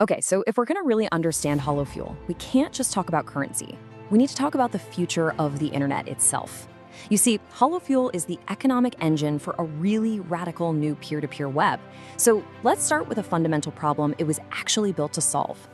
Okay, so if we're going to really understand HoloFuel, we can't just talk about currency. We need to talk about the future of the internet itself. You see, HoloFuel is the economic engine for a really radical new peer-to-peer web. So let's start with a fundamental problem it was actually built to solve.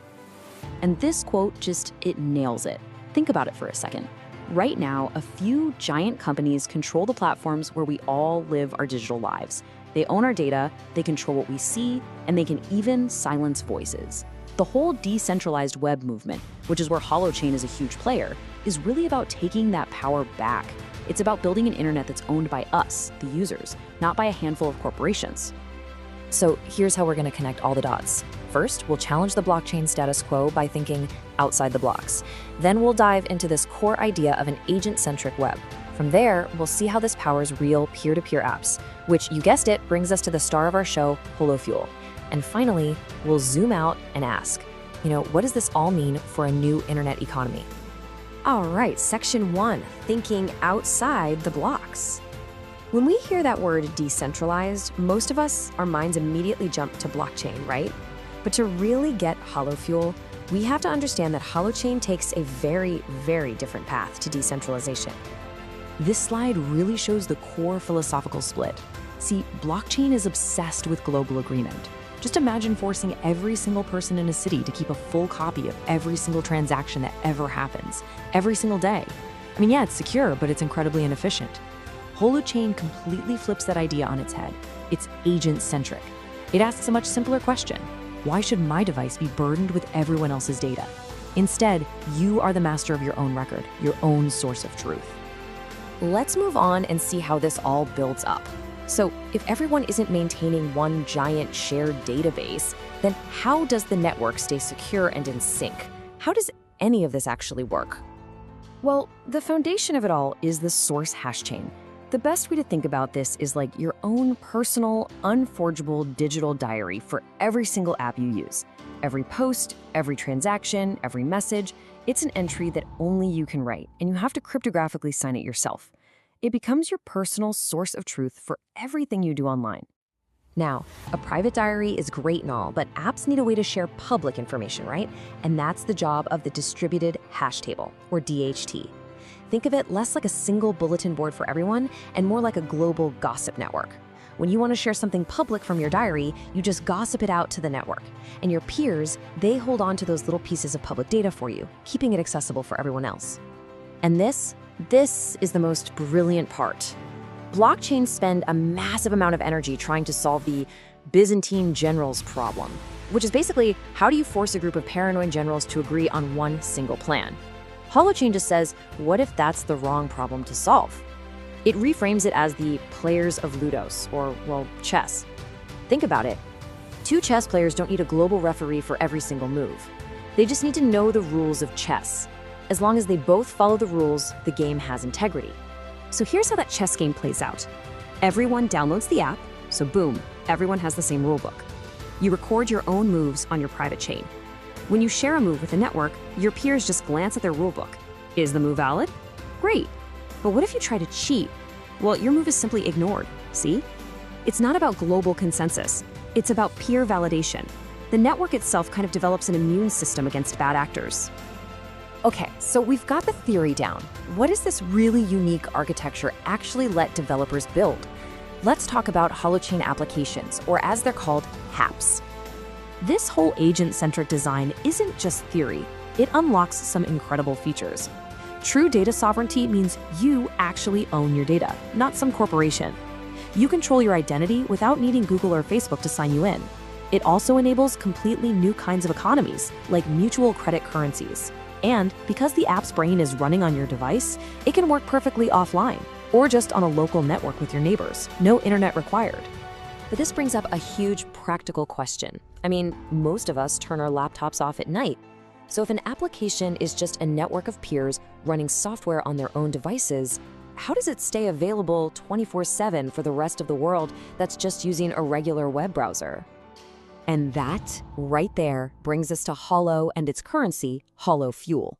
And this quote it nails it. Think about it for a second. Right now, a few giant companies control the platforms where we all live our digital lives. They own our data, they control what we see, and they can even silence voices. The whole decentralized web movement, which is where Holochain is a huge player, is really about taking that power back. It's about building an internet that's owned by us, the users, not by a handful of corporations. So here's how we're going to connect all the dots. First, we'll challenge the blockchain status quo by thinking outside the blocks. Then we'll dive into this core idea of an agent-centric web. From there, we'll see how this powers real peer-to-peer apps, which, you guessed it, brings us to the star of our show, HoloFuel. And finally, we'll zoom out and ask, what does this all mean for a new internet economy? All right, section 1, thinking outside the blocks. When we hear that word decentralized, most of us, our minds immediately jump to blockchain, right? But to really get HoloFuel, we have to understand that Holochain takes a very, very different path to decentralization. This slide really shows the core philosophical split. See, blockchain is obsessed with global agreement. Just imagine forcing every single person in a city to keep a full copy of every single transaction that ever happens, every single day. I mean, yeah, it's secure, but it's incredibly inefficient. Holochain completely flips that idea on its head. It's agent-centric. It asks a much simpler question. Why should my device be burdened with everyone else's data? Instead, you are the master of your own record, your own source of truth. Let's move on and see how this all builds up. So, if everyone isn't maintaining one giant shared database, then how does the network stay secure and in sync? How does any of this actually work? Well, the foundation of it all is the source hash chain. The best way to think about this is like your own personal, unforgeable digital diary for every single app you use. Every post, every transaction, every message, it's an entry that only you can write, and you have to cryptographically sign it yourself. It becomes your personal source of truth for everything you do online. Now, a private diary is great and all, but apps need a way to share public information, right? And that's the job of the distributed hash table, or DHT. Think of it less like a single bulletin board for everyone and more like a global gossip network. When you want to share something public from your diary, you just gossip it out to the network. And your peers, they hold on to those little pieces of public data for you, keeping it accessible for everyone else. And this is the most brilliant part. Blockchains spend a massive amount of energy trying to solve the Byzantine generals problem, which is basically, how do you force a group of paranoid generals to agree on one single plan? Holochain just says, what if that's the wrong problem to solve? It reframes it as the players of Ludos, or, well, chess. Think about it. Two chess players don't need a global referee for every single move. They just need to know the rules of chess. As long as they both follow the rules, the game has integrity. So here's how that chess game plays out. Everyone downloads the app, so boom, everyone has the same rulebook. You record your own moves on your private chain. When you share a move with a network, your peers just glance at their rulebook. Is the move valid? Great. But what if you try to cheat? Well, your move is simply ignored, see? It's not about global consensus. It's about peer validation. The network itself kind of develops an immune system against bad actors. Okay, so we've got the theory down. What does this really unique architecture actually let developers build? Let's talk about Holochain applications, or as they're called, HAPs. This whole agent-centric design isn't just theory. It unlocks some incredible features. True data sovereignty means you actually own your data, not some corporation. You control your identity without needing Google or Facebook to sign you in. It also enables completely new kinds of economies, like mutual credit currencies. And because the app's brain is running on your device, it can work perfectly offline, or just on a local network with your neighbors. No internet required. But this brings up a huge practical question. I mean, most of us turn our laptops off at night. So if an application is just a network of peers running software on their own devices, how does it stay available 24/7 for the rest of the world that's just using a regular web browser? And that, right there, brings us to Holo and its currency, HoloFuel.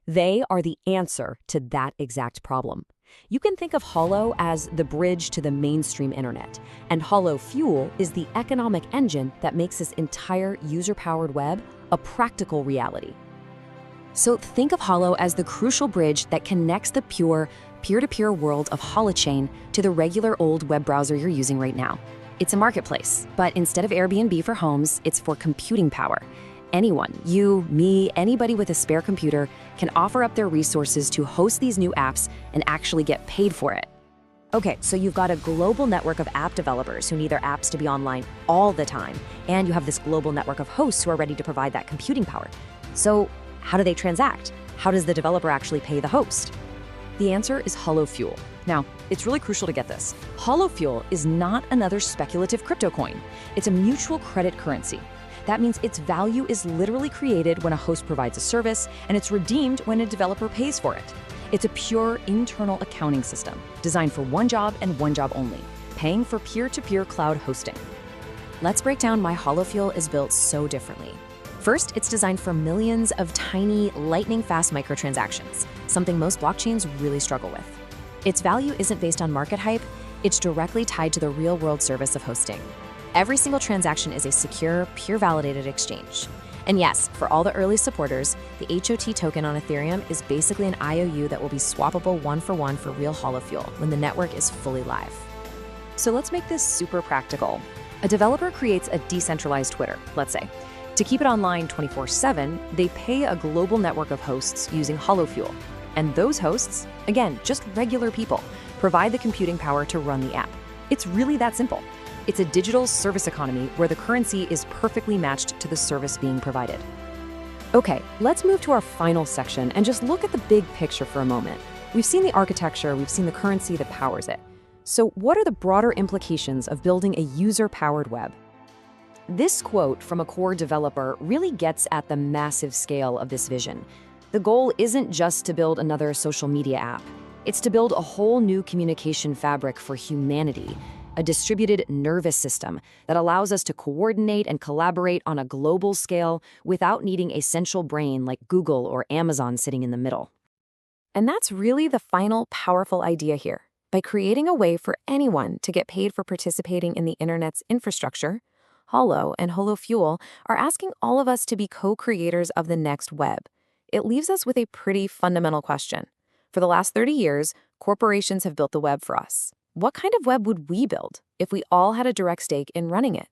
They are the answer to that exact problem. You can think of Holo as the bridge to the mainstream internet, and HoloFuel is the economic engine that makes this entire user-powered web a practical reality. So think of Holo as the crucial bridge that connects the pure, peer-to-peer world of Holochain to the regular old web browser you're using right now. It's a marketplace, but instead of Airbnb for homes, it's for computing power. Anyone, you, me, anybody with a spare computer can offer up their resources to host these new apps and actually get paid for it. Okay, so you've got a global network of app developers who need their apps to be online all the time, and you have this global network of hosts who are ready to provide that computing power. So how do they transact? How does the developer actually pay the host? The answer is HoloFuel. Now, it's really crucial to get this. HoloFuel is not another speculative crypto coin. It's a mutual credit currency. That means its value is literally created when a host provides a service, and it's redeemed when a developer pays for it. It's a pure internal accounting system designed for one job and one job only, paying for peer-to-peer cloud hosting. Let's break down why HoloFuel is built so differently. First, it's designed for millions of tiny, lightning-fast microtransactions, something most blockchains really struggle with. Its value isn't based on market hype, it's directly tied to the real-world service of hosting. Every single transaction is a secure, peer-validated exchange. And yes, for all the early supporters, the HOT token on Ethereum is basically an IOU that will be swappable one-for-one for real HoloFuel when the network is fully live. So let's make this super practical. A developer creates a decentralized Twitter, let's say. To keep it online 24/7, they pay a global network of hosts using HoloFuel. And those hosts, again, just regular people, provide the computing power to run the app. It's really that simple. It's a digital service economy where the currency is perfectly matched to the service being provided. Okay, let's move to our final section and just look at the big picture for a moment. We've seen the architecture, we've seen the currency that powers it. So what are the broader implications of building a user-powered web? This quote from a core developer really gets at the massive scale of this vision. The goal isn't just to build another social media app. It's to build a whole new communication fabric for humanity, a distributed nervous system that allows us to coordinate and collaborate on a global scale without needing a central brain like Google or Amazon sitting in the middle. And that's really the final powerful idea here. By creating a way for anyone to get paid for participating in the internet's infrastructure, Holo and HoloFuel are asking all of us to be co-creators of the next web. It leaves us with a pretty fundamental question. For the last 30 years, corporations have built the web for us. What kind of web would we build if we all had a direct stake in running it?